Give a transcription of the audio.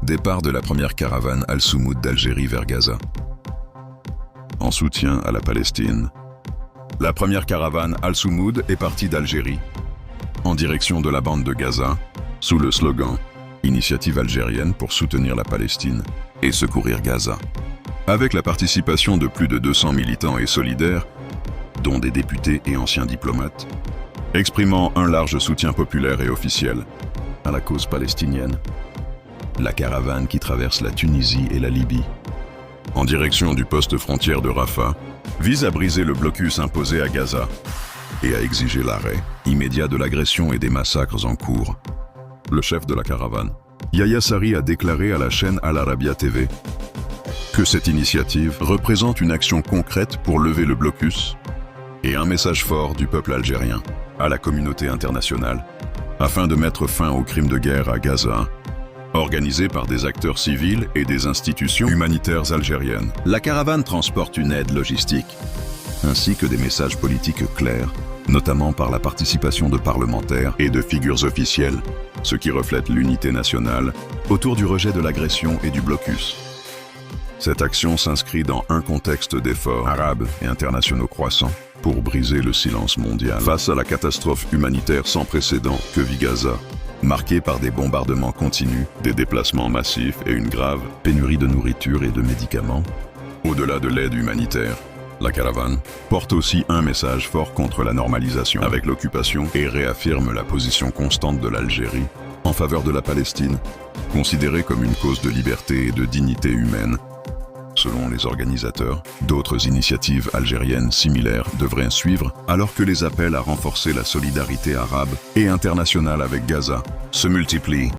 Départ de la première caravane Al-Soumoud d'Algérie vers Gaza. En soutien à la Palestine, la première caravane Al-Soumoud est partie d'Algérie, en direction de la bande de Gaza, sous le slogan « Initiative algérienne pour soutenir la Palestine et secourir Gaza ». Avec la participation de plus de 200 militants et solidaires, dont des députés et anciens diplomates, exprimant un large soutien populaire et officiel à la cause palestinienne. La caravane qui traverse la Tunisie et la Libye, en direction du poste frontière de Rafah, vise à briser le blocus imposé à Gaza et à exiger l'arrêt immédiat de l'agression et des massacres en cours. Le chef de la caravane, Yahya Sarri, a déclaré à la chaîne Al Arabiya TV que cette initiative représente une action concrète pour lever le blocus et un message fort du peuple algérien à la communauté internationale afin de mettre fin aux crimes de guerre à Gaza, organisés par des acteurs civils et des institutions humanitaires algériennes. La caravane transporte une aide logistique, ainsi que des messages politiques clairs, notamment par la participation de parlementaires et de figures officielles, ce qui reflète l'unité nationale autour du rejet de l'agression et du blocus. Cette action s'inscrit dans un contexte d'efforts arabes et internationaux croissants pour briser le silence mondial face à la catastrophe humanitaire sans précédent que vit Gaza, marquée par des bombardements continus, des déplacements massifs et une grave pénurie de nourriture et de médicaments. Au-delà de l'aide humanitaire, la caravane porte aussi un message fort contre la normalisation avec l'occupation et réaffirme la position constante de l'Algérie en faveur de la Palestine, considérée comme une cause de liberté et de dignité humaine. Selon les organisateurs, d'autres initiatives algériennes similaires devraient suivre, alors que les appels à renforcer la solidarité arabe et internationale avec Gaza se multiplient.